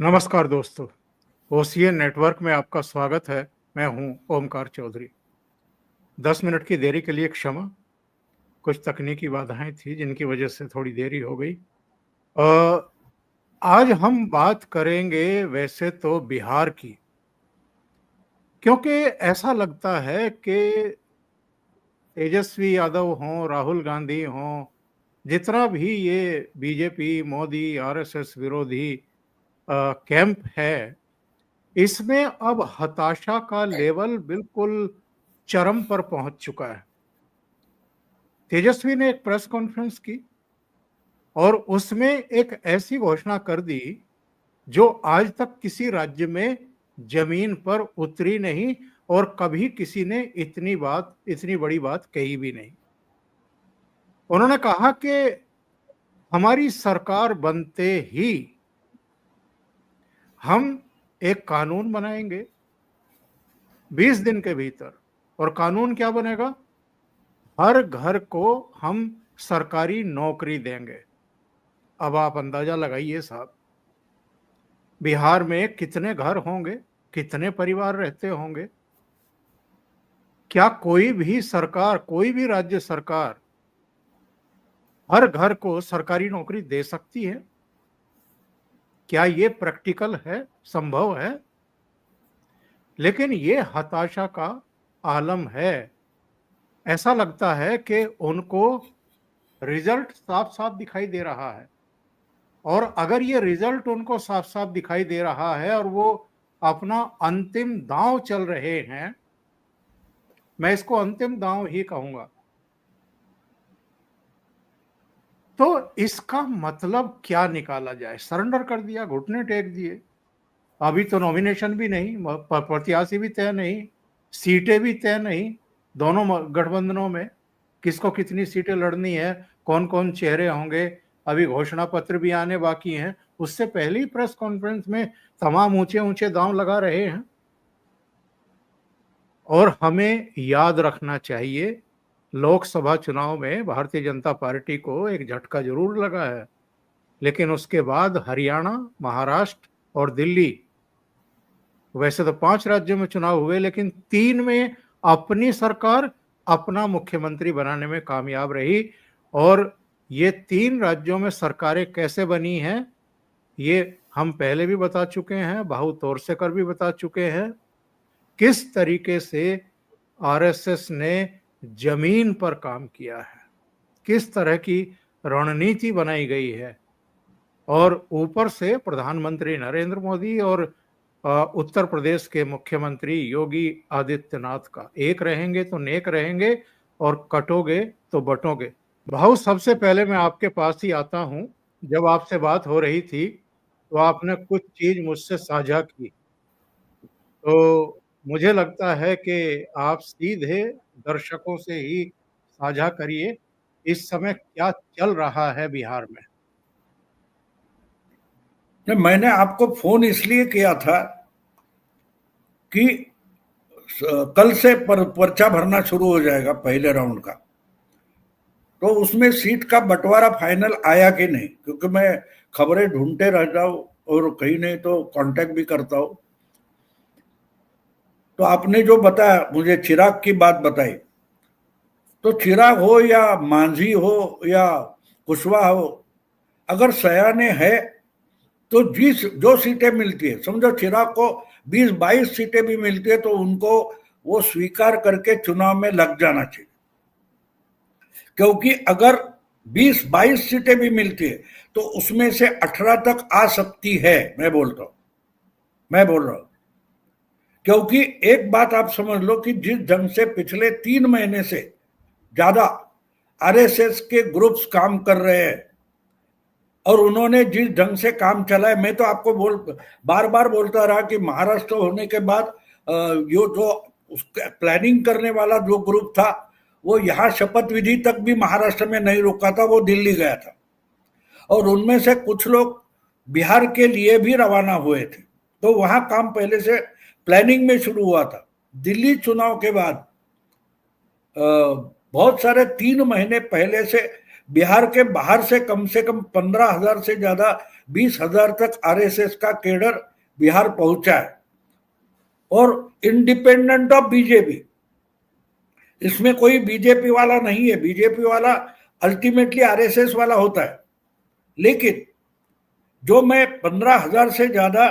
नमस्कार दोस्तों, OCN network में आपका स्वागत है। मैं हूं ओमकार चौधरी। 10 मिनट की देरी के लिए क्षमा। कुछ तकनीकी बाधाएं थी जिनकी वजह से थोड़ी देरी हो गई। अ, आज हम बात करेंगे वैसे तो बिहार की, क्योंकि ऐसा लगता है कि तेजस्वी यादव हों, राहुल गांधी हों, जितना भी ये बीजेपी, मोदी, आरएसएस विरोधी कैंप है, इसमें अब हताशा का लेवल बिल्कुल चरम पर पहुंच चुका है। तेजस्वी ने एक प्रेस कॉन्फ्रेंस की और उसमें एक ऐसी घोषणा कर दी जो आज तक किसी राज्य में जमीन पर उतरी नहीं और कभी किसी ने इतनी बड़ी बात कही भी नहीं। उन्होंने कहा कि हमारी सरकार बनते ही हम एक कानून बनाएंगे 20 दिन के भीतर। और कानून क्या बनेगा? हर घर को हम सरकारी नौकरी देंगे। अब आप अंदाजा लगाइए साहब, बिहार में कितने घर होंगे, कितने परिवार रहते होंगे? क्या कोई भी सरकार, कोई भी राज्य सरकार हर घर को सरकारी नौकरी दे सकती है? क्या ये प्रैक्टिकल है, संभव है? लेकिन ये हताशा का आलम है। ऐसा लगता है कि उनको रिजल्ट साफ साफ दिखाई दे रहा है, और अगर ये रिजल्ट उनको साफ साफ दिखाई दे रहा है और वो अपना अंतिम दांव चल रहे हैं, मैं इसको अंतिम दांव ही कहूंगा, तो इसका मतलब क्या निकाला जाए? सरेंडर कर दिया, घुटने टेक दिए। अभी तो नॉमिनेशन भी नहीं, प्रत्याशी भी तय नहीं, सीटें भी तय नहीं। दोनों गठबंधनों में किसको कितनी सीटें लड़नी है, कौन कौन चेहरे होंगे, अभी घोषणा पत्र भी आने बाकी हैं। उससे पहले ही प्रेस कॉन्फ्रेंस में तमाम ऊंचे ऊंचे दांव लगा रहे हैं। और हमें याद रखना चाहिए, लोकसभा चुनाव में भारतीय जनता पार्टी को एक झटका जरूर लगा है, लेकिन उसके बाद हरियाणा, महाराष्ट्र और दिल्ली, वैसे तो 5 राज्यों में चुनाव हुए, लेकिन 3 में अपनी सरकार, अपना मुख्यमंत्री बनाने में कामयाब रही। और ये 3 राज्यों में सरकारें कैसे बनी हैं, ये हम पहले भी बता चुके हैं, बाहु तोरसेकर भी बता चुके हैं। किस तरीके से आरएसएस ने जमीन पर काम किया है, किस तरह की रणनीति बनाई गई है, और ऊपर से प्रधानमंत्री नरेंद्र मोदी और उत्तर प्रदेश के मुख्यमंत्री योगी आदित्यनाथ का, एक रहेंगे तो नेक रहेंगे और कटोगे तो बटोगे। भाऊ, सबसे पहले मैं आपके पास ही आता हूं। जब आपसे बात हो रही थी तो आपने कुछ चीज मुझसे साझा की, तो मुझे लगता है कि आप सीधे दर्शकों से ही साझा करिए, इस समय क्या चल रहा है बिहार में। मैंने आपको फोन इसलिए किया था कि कल से पर्चा भरना शुरू हो जाएगा पहले राउंड का। तो उसमें सीट का बंटवारा फाइनल आया कि नहीं, क्योंकि मैं खबरें ढूंढते रहता हूँ और कहीं नहीं तो कांटेक्ट भी करता हूँ। तो आपने जो बताया, मुझे चिराग की बात बताई, तो चिराग हो या मांझी हो या कुशवाहा हो, अगर सयाने है तो जिस जो सीटें मिलती है, समझो चिराग को 20-22 सीटें भी मिलती है, तो उनको वो स्वीकार करके चुनाव में लग जाना चाहिए। क्योंकि अगर 20-22 सीटें भी मिलती है तो उसमें से 18 तक आ सकती है। मैं बोल रहा हूं क्योंकि एक बात आप समझ लो कि जिस ढंग से पिछले 3 महीने से ज्यादा आरएसएस के ग्रुप्स काम कर रहे हैं और उन्होंने जिस ढंग से काम चलाया, मैं तो आपको बार बार बोलता रहा कि महाराष्ट्र होने के बाद यो जो प्लानिंग करने वाला जो ग्रुप था, वो यहाँ शपथ विधि तक भी महाराष्ट्र में नहीं रुका था, वो दिल्ली गया था। और उनमें से कुछ लोग बिहार के लिए भी रवाना हुए थे, तो वहां काम पहले से प्लानिंग में शुरू हुआ था। दिल्ली चुनाव के बाद बहुत सारे 3 महीने पहले से बिहार के बाहर से कम 15,000 से ज्यादा 20,000 तक आरएसएस का केडर बिहार पहुंचा है, और इंडिपेंडेंट ऑफ बीजेपी। इसमें कोई बीजेपी वाला नहीं है, बीजेपी वाला अल्टीमेटली आरएसएस वाला होता है। लेकिन जो मैं 15,000 से ज्यादा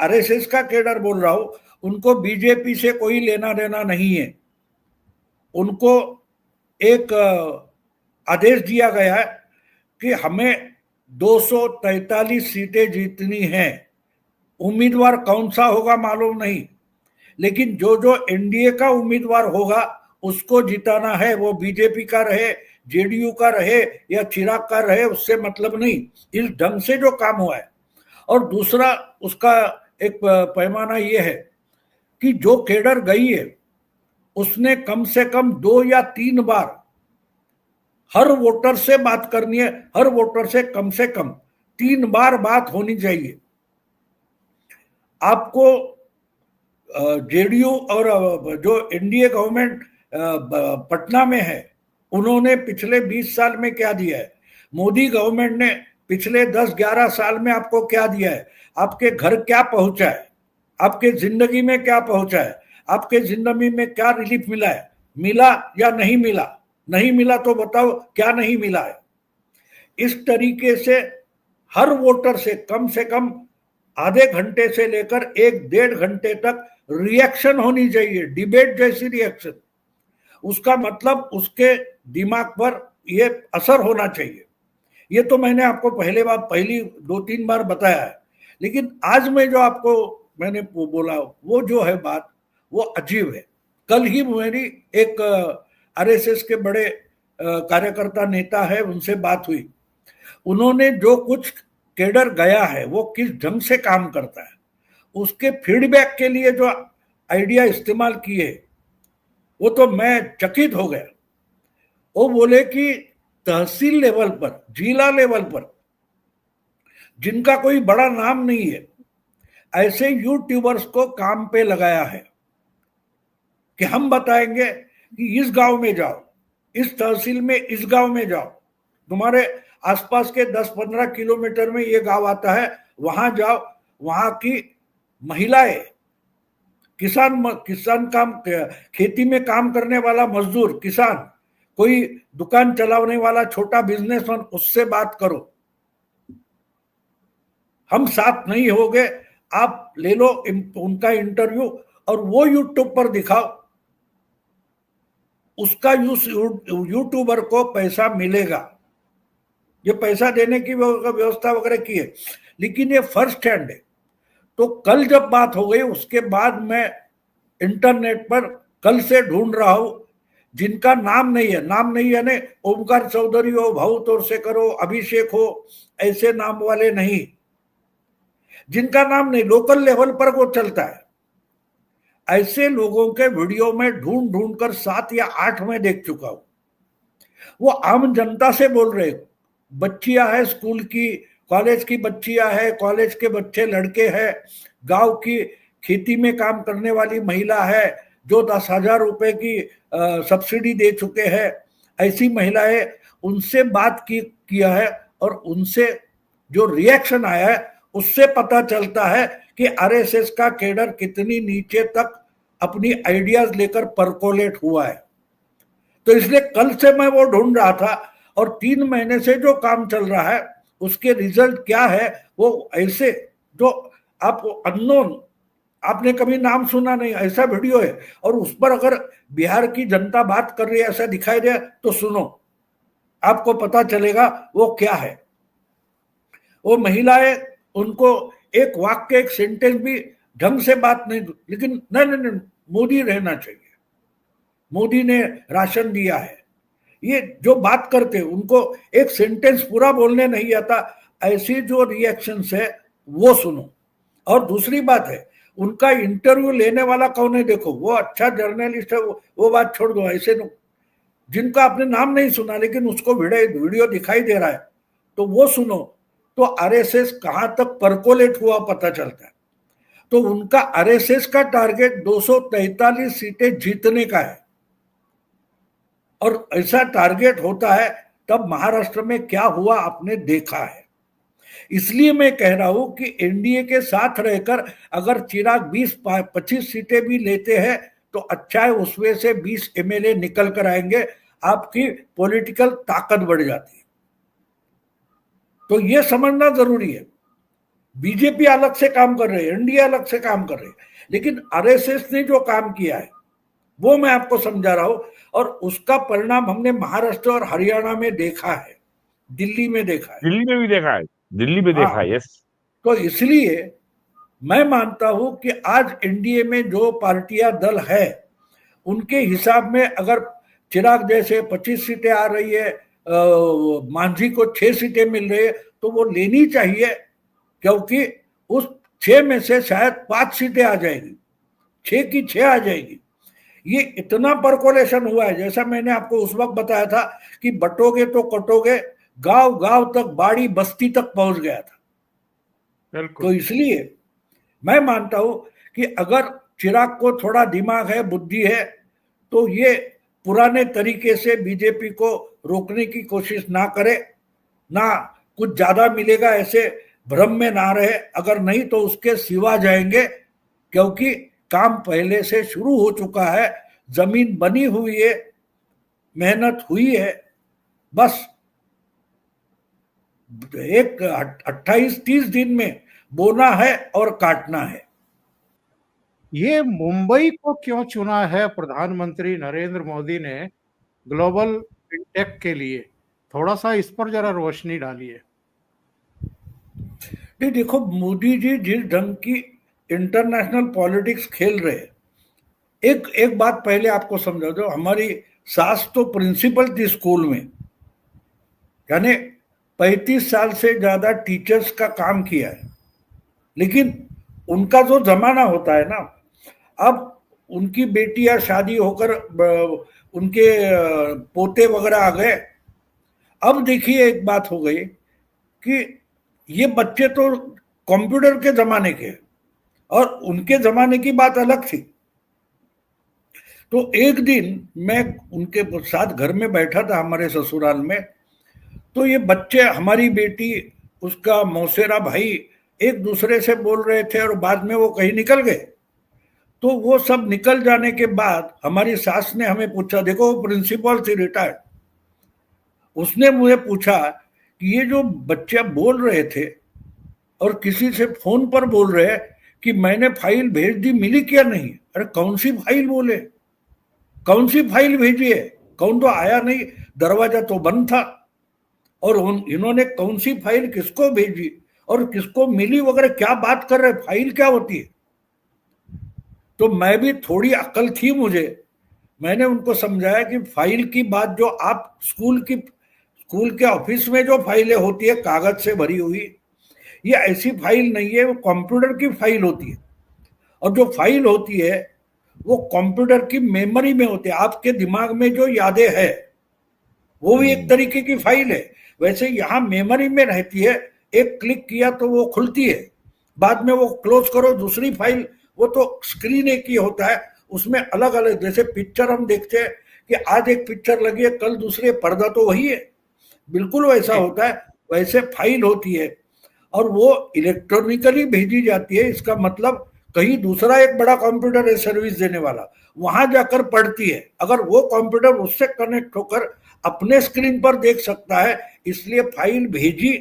आरएसएस का केडर बोल रहा हूं, उनको बीजेपी से कोई लेना देना नहीं है। उनको एक आदेश दिया गया है कि हमें 243 सीटें जीतनी हैं। उम्मीदवार कौन सा होगा मालूम नहीं, लेकिन जो जो एनडीए का उम्मीदवार होगा उसको जिताना है। वो बीजेपी का रहे, जेडीयू का रहे या चिराग का रहे, उससे मतलब नहीं। इस ढंग से जो काम हुआ है। और दूसरा उसका एक पैमाना ये है कि जो केडर गई है उसने कम से कम 2 या 3 बार हर वोटर से बात करनी है। हर वोटर से कम 3 बार बात होनी चाहिए। आपको जेडीयू और जो एनडीए गवर्नमेंट पटना में है, उन्होंने पिछले 20 साल में क्या दिया है, मोदी गवर्नमेंट ने पिछले 10-11 साल में आपको क्या दिया है, आपके घर क्या पहुंचा है, आपके जिंदगी में क्या पहुंचा है, आपके जिंदगी में क्या रिलीफ मिला है, मिला या नहीं मिला? नहीं मिला तो बताओ क्या नहीं मिला है। इस तरीके से हर वोटर से कम आधे घंटे से लेकर 1-1.5 घंटे तक रिएक्शन होनी चाहिए, डिबेट जैसी रिएक्शन। उसका मतलब उसके दिमाग पर ये असर होना चाहिए। ये तो मैंने आपको पहली 2-3 बार बताया है, लेकिन आज मैं जो आपको मैंने बोला वो जो है बात, वो अजीब है। कल ही मेरी एक आरएसएस के बड़े कार्यकर्ता नेता है, उनसे बात हुई। उन्होंने जो कुछ केडर गया है वो किस ढंग से काम करता है, उसके फीडबैक के लिए जो आइडिया इस्तेमाल किए, वो तो मैं चकित हो गया। वो बोले कि तहसील लेवल पर, जिला लेवल पर जिनका कोई बड़ा नाम नहीं है, ऐसे यूट्यूबर्स को काम पे लगाया है कि हम बताएंगे कि इस गांव में जाओ, इस तहसील में, इस गांव में जाओ, तुम्हारे आसपास के 10-15 किलोमीटर में ये गांव आता है, वहां जाओ, वहां की महिलाएं, किसान काम, खेती में काम करने वाला मजदूर, किसान, कोई दुकान चलाने वाला छोटा बिजनेसमैन, उससे बात करो। हम साथ नहीं होंगे, आप ले लो उनका इंटरव्यू और वो यूट्यूब पर दिखाओ। उसका यूट्यूबर को पैसा मिलेगा, ये पैसा देने की व्यवस्था वगैरह की है, लेकिन ये फर्स्ट हैंड है। तो कल जब बात हो गई, उसके बाद मैं इंटरनेट पर कल से ढूंढ रहा हूं जिनका नाम नहीं है। नाम नहीं है ने ओमकार चौधरी हो, भाऊ तोरसेकर हो, अभिषेक हो, ऐसे नाम वाले नहीं, जिनका नाम नहीं, लोकल लेवल पर वो चलता है। ऐसे लोगों के वीडियो में ढूंढ कर 7 या 8 में देख चुका हूं। वो आम जनता से बोल रहे, बच्चियां है स्कूल की, कॉलेज की बच्चियां है, कॉलेज के बच्चे लड़के हैं, गांव की खेती में काम करने वाली महिला है जो 10,000 रुपए की सब्सिडी दे चुके हैं, ऐसी महिलाएं, उनसे बात किया है। और उनसे जो रिएक्शन आया है उससे पता चलता है कि आरएसएस का केडर कितनी नीचे तक अपनी आइडियाज लेकर परकोलेट हुआ है। तो इसलिए कल से मैं वो ढूंढ रहा था, और 3 महीने से जो काम चल रहा है उसके रिजल्ट क्या है, वो ऐसे जो आप अननोन, आपने कभी नाम सुना नहीं, ऐसा वीडियो है। और उस पर अगर बिहार की जनता बात कर रही है, ऐसा दिखाई दे तो सुनो, आपको पता चलेगा वो क्या है। वो महिलाएं, उनको एक वाक्य, एक सेंटेंस भी ढंग से बात नहीं, लेकिन नहीं, मोदी रहना चाहिए, मोदी ने राशन दिया है, ये जो बात करते उनको एक सेंटेंस पूरा बोलने नहीं आता। ऐसी जो रिएक्शंस है वो सुनो। और दूसरी बात है, उनका इंटरव्यू लेने वाला कौन है देखो, वो अच्छा जर्नलिस्ट है, वो बात छोड़ दो। ऐसे जिनका आपने नाम नहीं सुना लेकिन उसको वीडियो दिखाई दे रहा है, तो वो सुनो, तो आरएसएस कहां तक परकोलेट हुआ पता चलता है। तो उनका आरएसएस का टारगेट 243 सीटें जीतने का है, और ऐसा टारगेट होता है तब महाराष्ट्र में क्या हुआ आपने देखा है। इसलिए मैं कह रहा हूं कि एनडीए के साथ रहकर अगर चिराग 20-25 सीटें भी लेते हैं तो अच्छा है, उसमें से 20 एमएलए निकल कर आएंगे, आपकी पॉलिटिकल ताकत बढ़ जाती है। तो ये समझना जरूरी है। बीजेपी अलग से काम कर रही है, एनडीए अलग से काम कर रही है, लेकिन आरएसएस ने जो काम किया है वो मैं आपको समझा रहा हूं, और उसका परिणाम हमने महाराष्ट्र और हरियाणा में देखा है, दिल्ली में देखा है। दिल्ली में भी देखा है, दिल्ली में देखा है, यस। तो इसलिए मैं मानता हूं कि आज एनडीए में जो पार्टियां दल है उनके हिसाब में अगर चिराग जैसे 25 सीटें आ रही है, मांझी को 6 सीटें मिल रही है, तो वो लेनी चाहिए, क्योंकि उस 6 में से शायद 5 सीटें आ जाएगी, 6 की 6 आ जाएगी। ये इतना परकोलेशन हुआ है, जैसा मैंने आपको उस वक्त बताया था कि बटोगे तो कटोगे, गांव गांव तक, बाड़ी बस्ती तक पहुंच गया था। तो इसलिए मैं मानता हूं कि अगर चिराग को थोड़ा दिमाग है, बुद्धि है, तो ये पुराने तरीके से बीजेपी को रोकने की कोशिश ना करे, ना कुछ ज्यादा मिलेगा ऐसे भ्रम में ना रहे, अगर नहीं तो उसके सिवा जाएंगे, क्योंकि काम पहले से शुरू हो चुका है, जमीन बनी हुई है, मेहनत हुई है, बस एक 28-30 दिन में बोना है और काटना है। ये मुंबई को क्यों चुना है प्रधानमंत्री नरेंद्र मोदी ने ग्लोबल फिनटेक के लिए? थोड़ा सा इस पर जरा रोशनी डालिए। देखो, मोदी जी जिस ढंग की इंटरनेशनल पॉलिटिक्स खेल रहे हैं, एक बात पहले आपको समझा दो, हमारी सास तो प्रिंसिपल थी स्कूल में, यानी 35 साल से ज्यादा टीचर्स का काम किया है, लेकिन उनका जो जमाना होता है ना, अब उनकी बेटियां शादी होकर उनके पोते वगैरह आ गए। अब देखिए एक बात हो गई कि ये बच्चे तो कंप्यूटर के जमाने के, और उनके जमाने की बात अलग थी। तो एक दिन मैं उनके साथ घर में बैठा था हमारे ससुराल में, तो ये बच्चे, हमारी बेटी, उसका मौसेरा भाई, एक दूसरे से बोल रहे थे, और बाद में वो कहीं निकल गए। तो वो सब निकल जाने के बाद हमारी सास ने हमें पूछा, देखो वो प्रिंसिपल थी रिटायर्ड, उसने मुझे पूछा कि ये जो बच्चे बोल रहे थे और किसी से फोन पर बोल रहे हैं कि मैंने फाइल भेज दी, मिली क्या नहीं? अरे कौन सी फाइल बोले, कौन सी फाइल भेजी है? कौन तो आया नहीं, दरवाजा तो बंद था, और इन्होंने कौन सी फाइल किसको भेजी और किसको मिली वगैरह, क्या बात कर रहे, फाइल क्या होती है? तो मैं भी, थोड़ी अकल थी मुझे, मैंने उनको समझाया कि फाइल की बात जो आप स्कूल के ऑफिस में जो फाइलें होती है कागज से भरी हुई, ये ऐसी फाइल नहीं है, वो कंप्यूटर की फाइल होती है। और जो फाइल होती है वो कंप्यूटर की मेमोरी में होती है, आपके दिमाग में जो यादें है वो भी एक तरीके की फाइल है। वैसे यहाँ मेमोरी में रहती है, एक क्लिक किया तो वो खुलती है, बाद में वो क्लोज करो दूसरी फाइल, वो तो स्क्रीन एक ही होता है, उसमें अलग अलग, जैसे पिक्चर हम देखते हैं कि आज एक पिक्चर लगी है, कल दूसरे, पर्दा तो वही है, बिल्कुल वैसा होता है। वैसे फाइल होती है और वो इलेक्ट्रॉनिकली भेजी जाती है, इसका मतलब कहीं दूसरा एक बड़ा कंप्यूटर है सर्विस देने वाला, वहां जाकर पढ़ती है। अगर वो कंप्यूटर उससे कनेक्ट होकर अपने स्क्रीन पर देख सकता है, इसलिए फाइल भेजी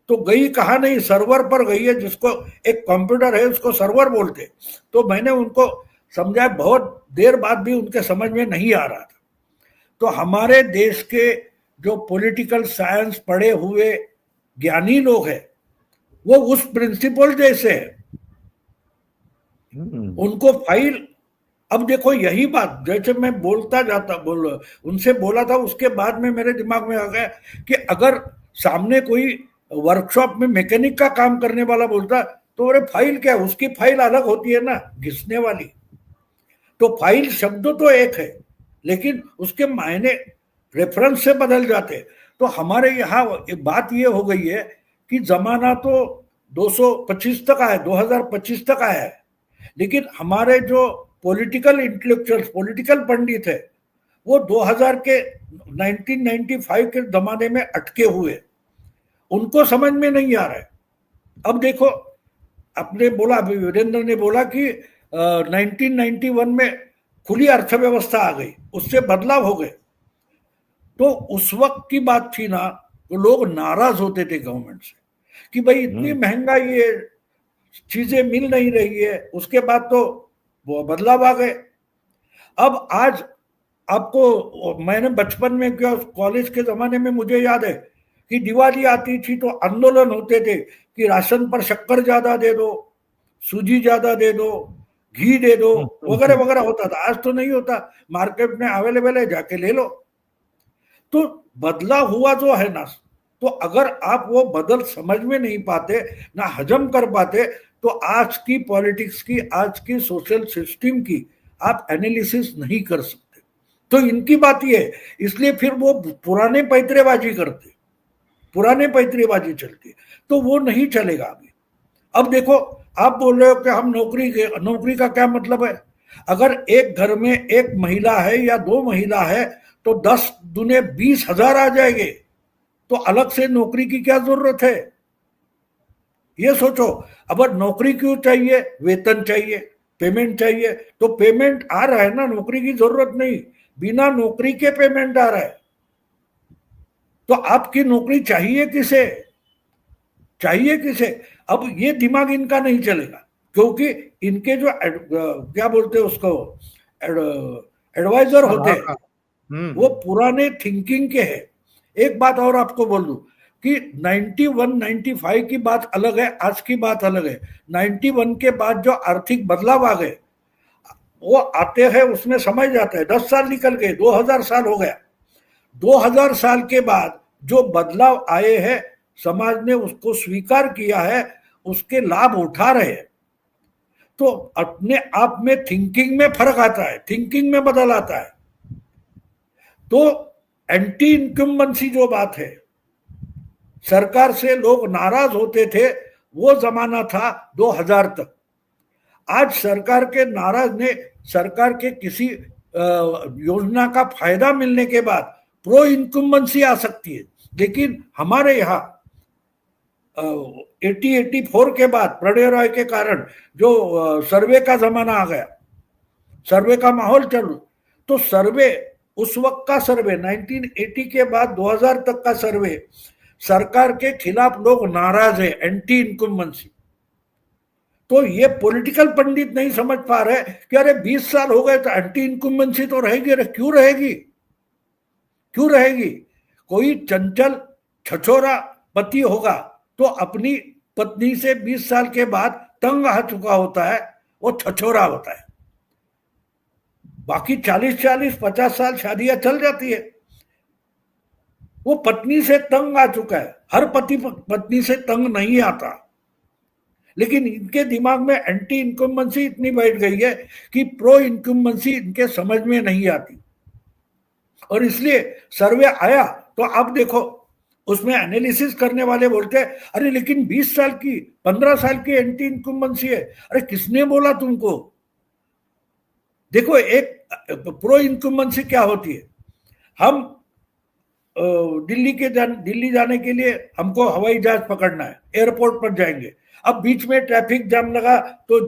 तो गई कहाँ नहीं, सर्वर पर गई है, जिसको एक कंप्यूटर है उसको सर्वर बोलते। तो मैंने उनको समझाया, बहुत देर बाद भी उनके समझ में नहीं आ रहा था। तो हमारे देश के जो पॉलिटिकल साइंस पढ़े हुए ज्ञानी लोग हैं, वो उस प्रिंसिपल जैसे है, उनको फाइल, अब देखो यही बात जैसे मैं उनसे बोला था, उसके बाद में मेरे दिमाग में आ गया कि अगर सामने कोई वर्कशॉप में मैकेनिक का काम करने वाला बोलता तो अरे फाइल क्या है, उसकी फाइल अलग होती है ना घिसने वाली। तो फाइल शब्द तो एक है, लेकिन उसके मायने रेफरेंस से बदल जाते। तो हमारे यहाँ बात ये हो गई है कि जमाना तो 225 तक आया, 2025 तक आया है, लेकिन हमारे जो पॉलिटिकल इंटेलेक्चुअल्स, पॉलिटिकल पंडित है, वो 2000 के 1995 के जमाने में अटके हुए, उनको समझ में नहीं आ रहा है। अब देखो, आपने बोला, वीरेंद्र ने बोला कि 1991 में खुली अर्थव्यवस्था आ गई, उससे बदलाव हो गए। तो उस वक्त की बात थी ना, तो लोग नाराज होते थे गवर्नमेंट से कि भाई इतनी महंगाई है, चीजें मिल नहीं रही है। उसके बाद तो वो बदलाव आ गए। अब आज आपको, मैंने बचपन में क्या, कॉलेज के जमाने में मुझे याद है कि दिवाली आती थी तो आंदोलन होते थे कि राशन पर शक्कर ज्यादा दे दो, सूजी ज्यादा दे दो, घी दे दो, वगैरह वगैरह होता था। आज तो नहीं होता, मार्केट में अवेलेबल है, जाके ले लो। तो बदलाव हुआ जो है ना, तो अगर आप वो बदल समझ में नहीं पाते, ना हजम कर पाते, तो आज की पॉलिटिक्स की, आज की सोशल सिस्टम की आप एनालिसिस नहीं कर सकते। तो इनकी बात ये है, इसलिए फिर वो पुराने पैतरेबाजी करते, पुराने पैतरेबाजी चलती, तो वो नहीं चलेगा आगे। अब देखो, आप बोल रहे हो कि हम नौकरी का क्या मतलब है? अगर एक घर में एक महिला है या दो महिला है तो 10 दूने 20,000 आ जाएंगे, तो अलग से नौकरी की क्या जरूरत है? ये सोचो। अब नौकरी क्यों चाहिए? वेतन चाहिए, पेमेंट चाहिए। तो पेमेंट आ रहा है ना, नौकरी की जरूरत नहीं, बिना नौकरी के पेमेंट आ रहा है। तो आपकी नौकरी चाहिए किसे? चाहिए किसे? अब ये दिमाग इनका नहीं चलेगा, क्योंकि इनके जो क्या बोलते हैं उसको, एडवाइजर होते हैं, वो पुराने थिंकिंग के हैं। एक बात और आपको बोल दूं कि 91-95 की बात अलग है, आज की बात अलग है। 91 के बाद जो आर्थिक बदलाव आ गए, वो आते हैं, उसमें समझ जाता है। 10 साल निकल गए, 2000 साल हो गया। 2000 साल के बाद जो बदलाव आए हैं, समाज ने उसको स्वीकार किया है, उसके लाभ उठा रहे हैं। तो अपने आप में थिंकिंग में फर्क आता है, थिंकिंग में बदल आता है। तो एंटी इनकम्बेंसी जो बात है, सरकार से लोग नाराज होते थे, वो जमाना था 2000 तक। आज सरकार के नाराज ने, सरकार के किसी योजना का फायदा मिलने के बाद प्रो इनकम्बेंसी आ सकती है। लेकिन हमारे यहाँ 84 के बाद प्रणय रॉय के कारण जो सर्वे का जमाना आ गया, सर्वे का माहौल चालू, तो सर्वे, उस वक्त का सर्वे 1980 के बाद 2000 तक का सर्वे, सरकार के खिलाफ लोग नाराज है, एंटी इनकम्बेंसी। तो ये पॉलिटिकल पंडित नहीं समझ पा रहे कि अरे 20 साल हो गए तो एंटी इनकम्बेंसी तो रहेगी। अरे क्यों रहेगी, क्यों रहेगी? कोई चंचल छछोरा पति होगा तो अपनी पत्नी से 20 साल के बाद तंग आ चुका होता है, वो छछोरा होता है। बाकी 40-50 साल शादियां चल जाती है। वो पत्नी से तंग आ चुका है। हर पति पत्नी से तंग नहीं आता, लेकिन इनके दिमाग में एंटी इनकम्बेंसी इतनी बैठ गई है कि प्रो इनकम्बेंसी इनके समझ में नहीं आती। और इसलिए सर्वे आया तो आप देखो, उसमें एनालिसिस करने वाले बोलते हैं अरे लेकिन 20 साल की, 15 साल की एंटी इनकम्बेंसी है। अरे किसने बोला तुमको? देखो, एक प्रो इनकम्बेंसी क्या होती है? हम दिल्ली जाने के लिए हमको हवाई जहाज पकड़ना है, एयरपोर्ट पर जाएंगे। अब बीच में ट्रैफिक जाम लगा तो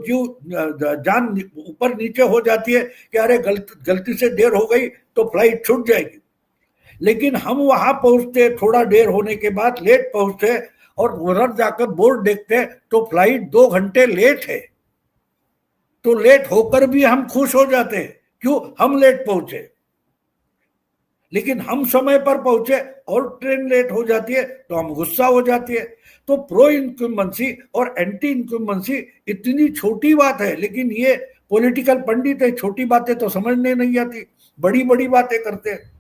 जान ऊपर नीचे हो जाती है कि अरे गलती से देर हो गई तो फ्लाइट छूट जाएगी। लेकिन हम वहां पहुंचते, थोड़ा देर होने के बाद लेट पहुंचते, और उधर जाकर बोर्ड देखते तो फ्लाइट 2 घंटे लेट है। तो लेट होकर भी हम खुश हो जाते हैं, क्यों? हम लेट पहुंचे। लेकिन हम समय पर पहुंचे और ट्रेन लेट हो जाती है तो हम गुस्सा हो जाती है। तो प्रो इनकम्बेंसी और एंटी इनकम्बेंसी इतनी छोटी बात है, लेकिन ये पॉलिटिकल पंडित है, छोटी बातें तो समझने नहीं आती, बड़ी बड़ी बातें करते हैं।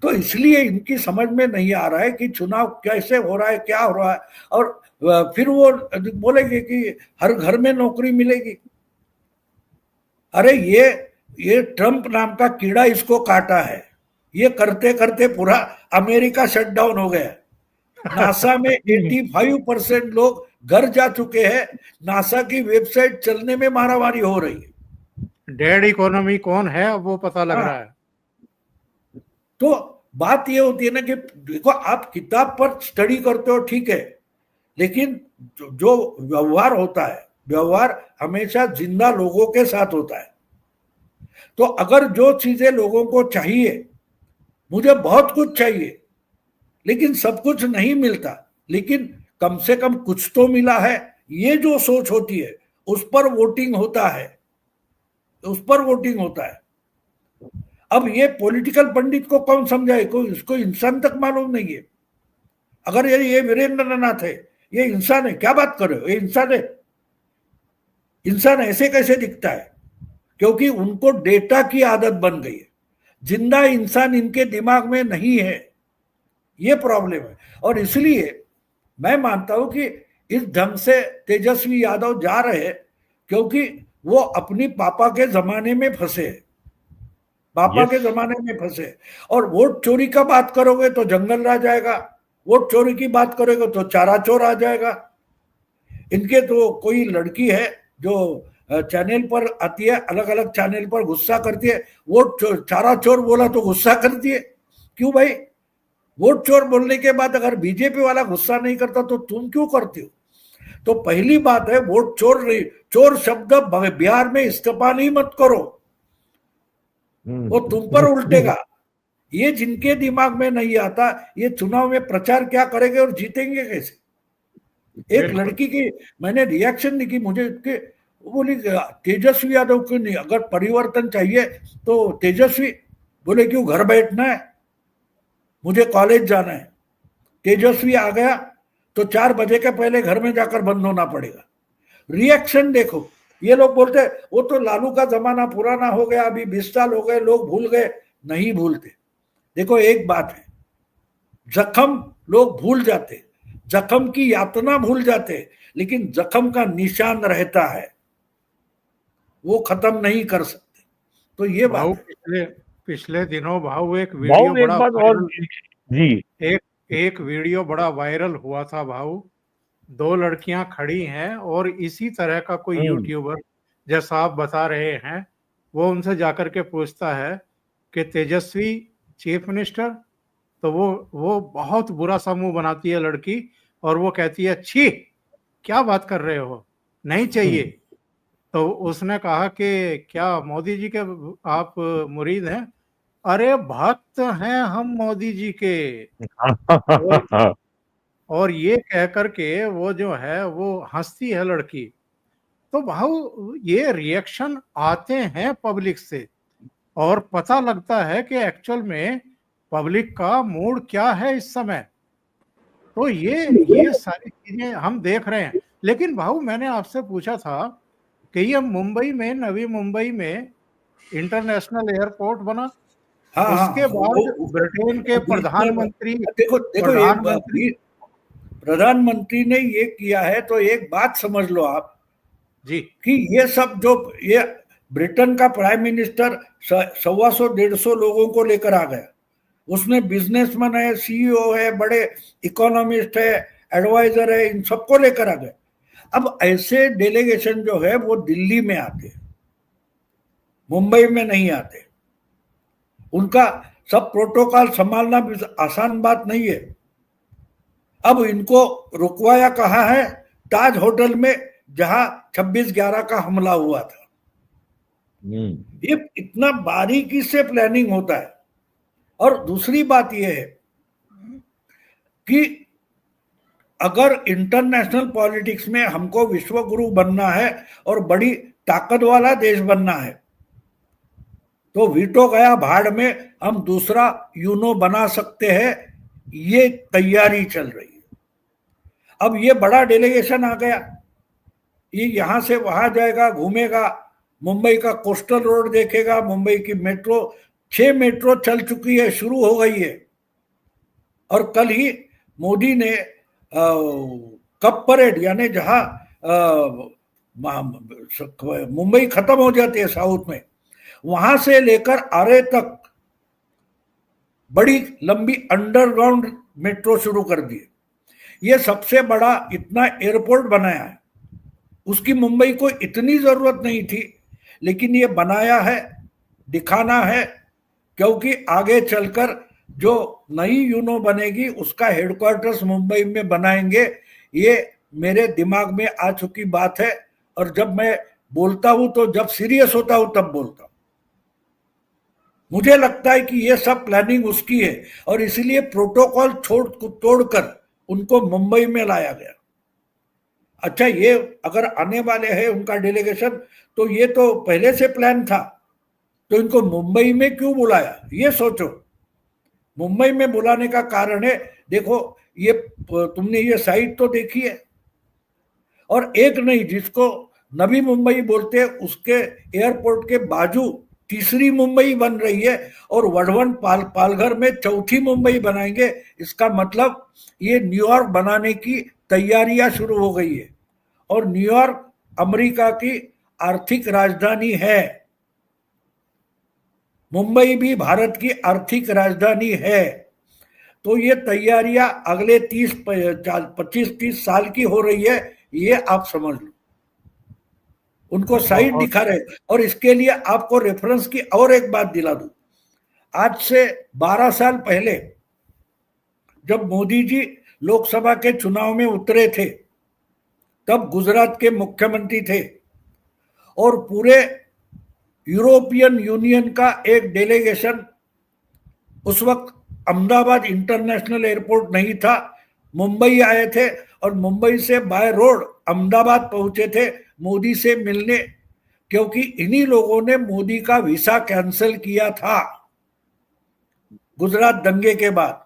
तो इसलिए इनकी समझ में नहीं आ रहा है कि चुनाव कैसे हो रहा है, क्या हो रहा है। और फिर वो बोलेंगे कि हर घर में नौकरी मिलेगी। अरे ये ट्रंप नाम का कीड़ा इसको काटा है। ये करते करते पूरा अमेरिका शटडाउन हो गया। नासा में 85% लोग घर जा चुके हैं। नासा की वेबसाइट चलने में मारामारी हो रही है। डेड इकोनॉमी कौन है अब वो पता लग रहा है। तो बात ये होती है ना कि देखो, आप किताब पर स्टडी करते हो ठीक है, लेकिन जो व्यवहार होता है, व्यवहार हमेशा जिंदा लोगों के साथ होता है। तो अगर जो चीजें लोगों को चाहिए, मुझे बहुत कुछ चाहिए लेकिन सब कुछ नहीं मिलता, लेकिन कम से कम कुछ तो मिला है, ये जो सोच होती है उस पर वोटिंग होता है, उस पर वोटिंग होता है। अब ये पॉलिटिकल पंडित को कौन समझाए, कोई इसको इंसान तक मालूम नहीं है। अगर ये वीरेंद्र नाथ है, ये इंसान है, क्या बात कर रहे हो, ये इंसान है? इंसान ऐसे कैसे दिखता है? क्योंकि उनको डेटा की आदत बन गई है, जिंदा इंसान इनके दिमाग में नहीं है, ये प्रॉब्लम है। और इसलिए मैं मानता हूं कि इस ढंग से तेजस्वी यादव जा रहे हैं क्योंकि वो अपनी पापा के जमाने में फंसे, पापा के जमाने में फंसे। और वोट चोरी का बात करोगे तो जंगल राज आएगा, वोट चोरी की बात करोगे तो चारा चोर आ जाएगा। इनके तो कोई लड़की है जो चैनल पर आती है, अलग अलग चैनल पर गुस्सा करती है, वोट चोर चारा चोर बोला तो गुस्सा करती है। क्यों भाई? वोट चोर बोलने के बाद अगर बीजेपी वाला गुस्सा नहीं करता तो तुम क्यों करते हो? तो पहली बात है, वोट चोर नहीं, चोर शब्द बिहार में इस्तेमाल ही मत करो, वो तुम पर उल्टेगा। ये जिनके दिमाग में नहीं आता, ये चुनाव में प्रचार क्या करेंगे और जीतेंगे कैसे? एक लड़की की मैंने रिएक्शन देखी, मुझे बोली तेजस्वी यादव क्यों नहीं, अगर परिवर्तन चाहिए तो तेजस्वी। बोले क्यों, घर बैठना है, मुझे कॉलेज जाना है। तेजस्वी आ गया तो 4 बजे के पहले घर में जाकर बंद होना पड़ेगा। रिएक्शन देखो, ये लोग बोलते वो तो लालू का जमाना पुराना हो गया, अभी 20 साल हो गए, लोग भूल गए। नहीं भूलते। देखो एक बात है, जख्म लोग भूल जाते, जख्म की यातना भूल जाते, लेकिन जख्म का निशान रहता है, वो खत्म नहीं कर सकते। तो ये बात है। पिछले दिनों भाऊ एक वीडियो बड़ा और जी एक वीडियो बड़ा वायरल हुआ था भाऊ। 2 लड़कियां खड़ी हैं और इसी तरह का कोई यूट्यूबर जैसा आप बता रहे हैं, वो उनसे जाकर के पूछता है कि तेजस्वी चीफ मिनिस्टर, तो वो बहुत बुरा सा मुंह बनाती है लड़की और वो कहती है छी, क्या बात कर रहे हो, नहीं चाहिए। तो उसने कहा कि क्या मोदी जी के आप मुरीद हैं? अरे भक्त हैं हम मोदी जी के। और ये कह करके वो जो है वो हंसती है लड़की। तो भाऊ ये रिएक्शन आते हैं पब्लिक से और पता लगता है कि एक्चुअल में पब्लिक का मूड क्या है इस समय। तो ये सारी चीजें हम देख रहे हैं। लेकिन भाऊ मैंने आपसे पूछा था कि ये मुंबई में, नवी मुंबई में इंटरनेशनल एयरपोर्ट बना, उसके बाद ब्रिटेन के प्रधानमंत्री ने ये किया है। तो एक बात समझ लो आप जी कि ये सब जो ये ब्रिटेन का प्राइम मिनिस्टर 125-150 लोगों को लेकर आ गया, उसमें बिजनेसमैन है, सीईओ है, बड़े इकोनॉमिस्ट है, एडवाइजर है, इन सबको लेकर आ गए। अब ऐसे डेलीगेशन जो है वो दिल्ली में आते, मुंबई में नहीं आते। उनका सब प्रोटोकॉल संभालना भी आसान बात नहीं है। अब इनको रुकवाया कहाँ है? ताज होटल में, जहां 26/11 का हमला हुआ था। ये इतना बारीकी से प्लानिंग होता है। और दूसरी बात यह है कि अगर इंटरनेशनल पॉलिटिक्स में हमको विश्वगुरु बनना है और बड़ी ताकत वाला देश बनना है, तो वीटो गया भाड़ में, हम दूसरा यूनो बना सकते हैं, ये तैयारी चल रही है। अब ये बड़ा डेलीगेशन आ गया, ये यहां से वहां जाएगा, घूमेगा, मुंबई का कोस्टल रोड देखेगा, मुंबई की मेट्रो, 6 मेट्रो चल चुकी है, शुरू हो गई है। और कल ही मोदी ने कप परेड, यानी जहां मुंबई खत्म हो जाती है साउथ में, वहां से लेकर आरे तक बड़ी लंबी अंडरग्राउंड मेट्रो शुरू कर दी। ये सबसे बड़ा इतना एयरपोर्ट बनाया है, उसकी मुंबई को इतनी जरूरत नहीं थी, लेकिन ये बनाया है, दिखाना है, क्योंकि आगे चलकर जो नई यूनो बनेगी उसका हेडक्वार्टर्स मुंबई में बनाएंगे, ये मेरे दिमाग में आ चुकी बात है। और जब मैं बोलता हूं तो जब सीरियस होता हूं तब बोलता हूं। मुझे लगता है कि ये सब प्लानिंग उसकी है और इसीलिए प्रोटोकॉल तोड़कर उनको मुंबई में लाया गया। अच्छा, ये अगर आने वाले हैं उनका डेलीगेशन, तो ये तो पहले से प्लान था, तो इनको मुंबई में क्यों बुलाया ये सोचो। मुंबई में बुलाने का कारण है, देखो ये तुमने ये साइट तो देखी है, और एक नहीं, जिसको नवी मुंबई बोलते हैं उसके एयरपोर्ट के बाजू तीसरी मुंबई बन रही है और वढ़वन पालघर में चौथी मुंबई बनाएंगे। इसका मतलब ये न्यूयॉर्क बनाने की तैयारियां शुरू हो गई है। और न्यूयॉर्क अमेरिका की आर्थिक राजधानी है, मुंबई भी भारत की आर्थिक राजधानी है। तो ये तैयारियां अगले 25-30 साल की हो रही है, ये आप समझ लो। उनको साइट दिखा रहे। और इसके लिए आपको रेफरेंस की और एक बात दिला दूं, आज से 12 साल पहले जब मोदी जी लोकसभा के चुनाव में उतरे थे, तब गुजरात के मुख्यमंत्री थे और पूरे यूरोपियन यूनियन का एक डेलीगेशन, उस वक्त अहमदाबाद इंटरनेशनल एयरपोर्ट नहीं था, मुंबई आए थे और मुंबई से बाय रोड अहमदाबाद पहुंचे थे मोदी से मिलने, क्योंकि इन्हीं लोगों ने मोदी का वीसा कैंसिल किया था गुजरात दंगे के बाद।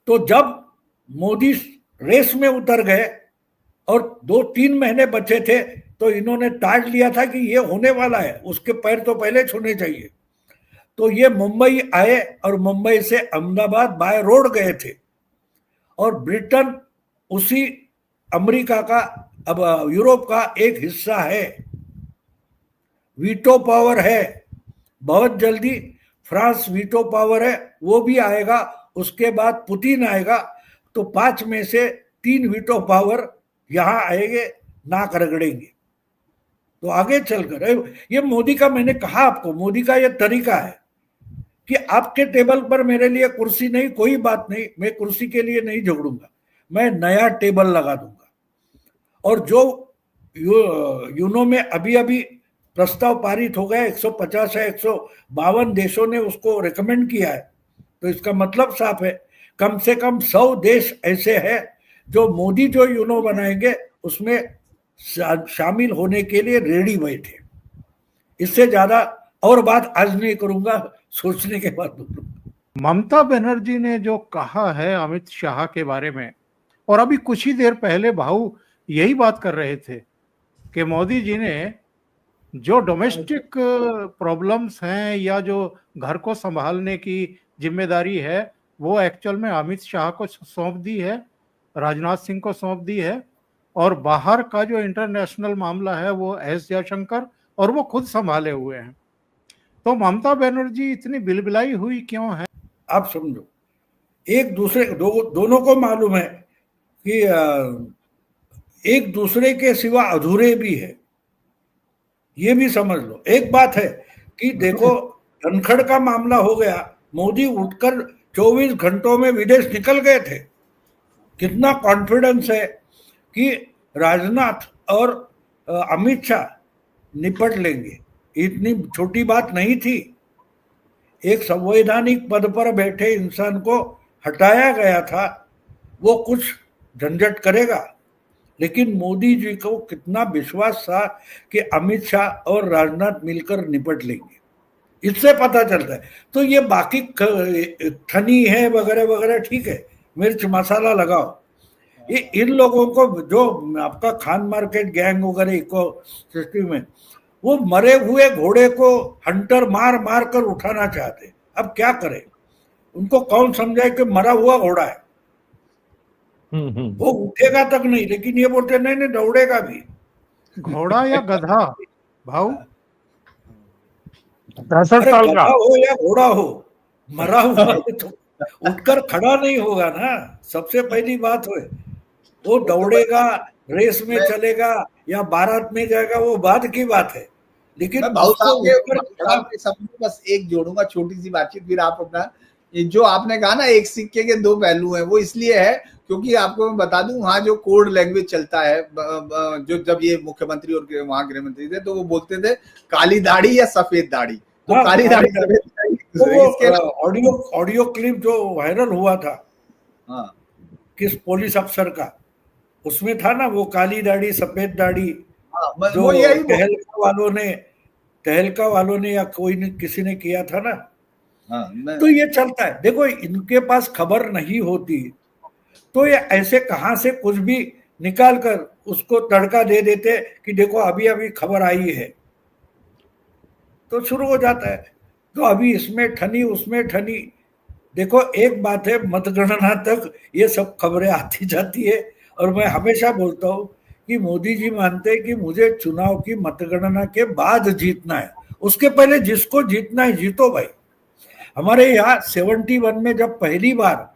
तो जब मोदी रेस में उतर गए और 2-3 महीने बचे थे, तो इन्होंने टाल लिया था कि ये होने वाला है, उसके पैर तो पहले छूने चाहिए। तो ये मुंबई आए और मुंबई से अहमदाबाद बाय रोड गए थे। और ब्रिटेन उसी अमेरिका का, अब यूरोप का एक हिस्सा है, वीटो पावर है। बहुत जल्दी फ्रांस वीटो पावर है, वो भी आएगा, उसके बाद पुतिन आएगा। तो 5 में से 3 वीटो पावर यहां आएंगे, नाक रगड़ेंगे। तो आगे चलकर ये मोदी का, मैंने कहा आपको, मोदी का ये तरीका है कि आपके टेबल पर मेरे लिए कुर्सी नहीं, कोई बात नहीं, मैं कुर्सी के लिए नहीं झगड़ूंगा, मैं नया टेबल लगा दूंगा। और जो यूनो में अभी अभी प्रस्ताव पारित हो गया, 150 है, 152 देशों ने उसको रिकमेंड किया है, तो इसका मतलब साफ है, कम से कम 100 देश ऐसे हैं जो मोदी जो यूनो बनाएंगे उसमें शामिल होने के लिए रेडी बैठे। इससे ज्यादा और बात आज नहीं करूंगा, सोचने के बाद बोलूंगा। ममता बनर्जी ने जो कहा है अमित शाह के बारे में, और अभी कुछ ही देर पहले भाऊ यही बात कर रहे थे कि मोदी जी ने जो डोमेस्टिक प्रॉब्लम्स हैं या जो घर को संभालने की जिम्मेदारी है, वो एक्चुअल में अमित शाह को सौंप दी है, राजनाथ सिंह को सौंप दी है, और बाहर का जो इंटरनेशनल मामला है वो एस जयशंकर, और वो खुद संभाले हुए हैं। तो ममता बनर्जी इतनी बिलबिलाई हुई क्यों है? आप समझो, एक दूसरे दोनों को मालूम है कि एक दूसरे के सिवा अधूरे भी है, ये भी समझ लो। एक बात है कि देखो, धनखड़ का मामला हो गया, मोदी उठकर 24 घंटों में विदेश निकल गए थे। कितना कॉन्फिडेंस है कि राजनाथ और अमित शाह निपट लेंगे, इतनी छोटी बात नहीं थी। एक संवैधानिक पद पर बैठे इंसान को हटाया गया था, वो कुछ झंझट करेगा, लेकिन मोदी जी को कितना विश्वास था कि अमित शाह और राजनाथ मिलकर निपट लेंगे, इससे पता चलता है। तो ये बाकी खनी है वगैरह वगैरह, ठीक है, मिर्च मसाला लगाओ, ये इन लोगों को, जो आपका खान मार्केट गैंग वगैरह इको सिस्टम में, वो मरे हुए घोड़े को हंटर मार मार कर उठाना चाहते। अब क्या करें, उनको कौन समझाए कि मरा हुआ घोड़ा है, वो उठेगा तक नहीं, लेकिन ये बोलते नहीं नहीं दौड़ेगा भी। घोड़ा या गधा भाऊ? 65 साल का हो या घोड़ा हो, मरा हुआ तो उठकर खड़ा नहीं होगा ना, सबसे पहली बात हो। वो दौड़ेगा, रेस में चलेगा या बारात में जाएगा, वो बाद की बात है। लेकिन बस एक जोड़ूंगा छोटी सी बातचीत, फिर आप अपना जो आपने कहा ना एक सिक्के के दो पहलू हैं, वो इसलिए है क्योंकि आपको मैं बता दूं वहां जो कोड लैंग्वेज चलता है, जो जब ये मुख्यमंत्री और वहां गृह मंत्री थे तो वो बोलते थे काली दाढ़ी या सफेद दाढ़ी, तो हाँ, काली दाढ़ी सफेद दाढ़ी। तो ऑडियो क्लिप जो वायरल हुआ था, हाँ, किस पुलिस अफसर का, उसमें था ना वो काली दाढ़ी सफेद दाढ़ी, जो तहलका वालों ने या कोई ने किसी ने किया था ना। तो ये चलता है। देखो इनके पास खबर नहीं होती तो ये ऐसे कहां से कुछ भी निकाल कर उसको तड़का दे देते कि देखो अभी अभी खबर आई है, तो शुरू हो जाता है। तो अभी इसमें ठनी उसमें ठनी। देखो एक बात है, मतगणना तक ये सब खबरें आती जाती है, और मैं हमेशा बोलता हूँ कि मोदी जी मानते हैं कि मुझे चुनाव की मतगणना के बाद जीतना है, उसके पहले जिसको जीतना है जीतो भाई। हमारे यहाँ 71 में जब पहली बार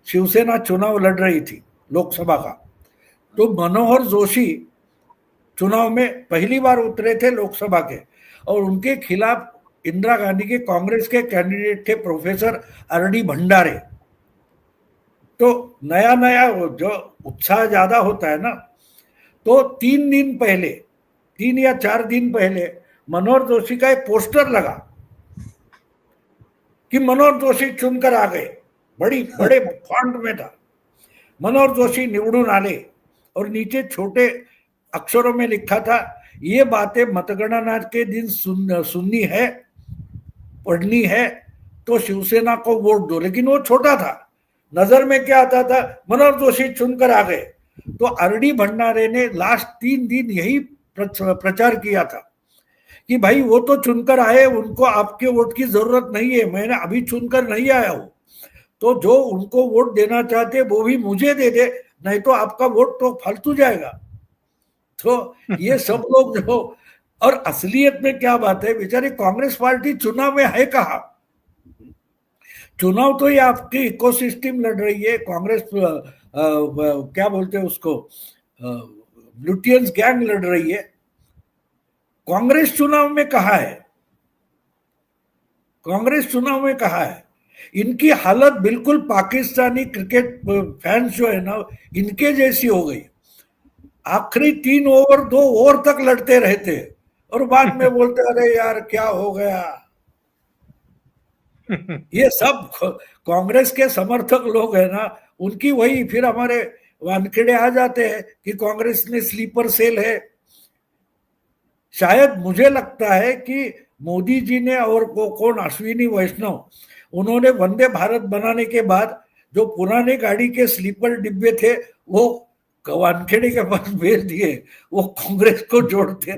शिवसेना चुनाव लड़ रही थी लोकसभा का, तो मनोहर जोशी चुनाव में पहली बार उतरे थे लोकसभा के, और उनके खिलाफ इंदिरा गांधी के कांग्रेस के कैंडिडेट थे प्रोफेसर आर.डी. भंडारे। तो नया नया जो उत्साह ज्यादा होता है ना, तो 3 या 4 दिन पहले मनोहर जोशी का एक पोस्टर लगा कि मनोहर जोशी चुनकर आ गए, बड़े फॉन्ट में था, मनोहर जोशी निवडून आले, और नीचे छोटे अक्षरों में लिखा था ये बातें मतगणना के दिन सुननी है, पढ़नी है तो शिवसेना को वोट दो। लेकिन वो छोटा था, नजर में क्या आता था, मनोहर जोशी चुनकर आ गए। तो आर.डी. भंडारे ने लास्ट 3 दिन यही प्रचार किया था कि भाई वो तो चुनकर आए, उनको आपके वोट की जरूरत नहीं है, मैं अभी चुनकर नहीं आया हूं, तो जो उनको वोट देना चाहते वो भी मुझे दे दे, नहीं तो आपका वोट तो फालतू जाएगा। तो ये सब लोग जो, और असलियत में क्या बात है, बेचारी कांग्रेस पार्टी चुनाव में है कहा। चुनाव तो ये आपकी इकोसिस्टम लड़ रही है, कांग्रेस क्या बोलते हैं उसको, लुटियंस गैंग लड़ रही है। कांग्रेस चुनाव में कहा है, कांग्रेस चुनाव में कहा है। इनकी हालत बिल्कुल पाकिस्तानी क्रिकेट फैंस जो है ना, इनके जैसी हो गई। आखिरी 3 ओवर 2 ओवर तक लड़ते रहते और बाद में बोलते अरे यार क्या हो गया। ये सब कांग्रेस के समर्थक लोग है ना, उनकी वही फिर हमारे वानखेड़े आ जाते हैं कि कांग्रेस ने स्लीपर सेल है। शायद मुझे लगता है कि मोदी जी ने और कौन अश्विनी वैष्णव, उन्होंने वंदे भारत बनाने के बाद जो पुराने गाड़ी के स्लीपर डिब्बे थे वो वानखेड़े के पास भेज दिए, वो कांग्रेस को जोड़ते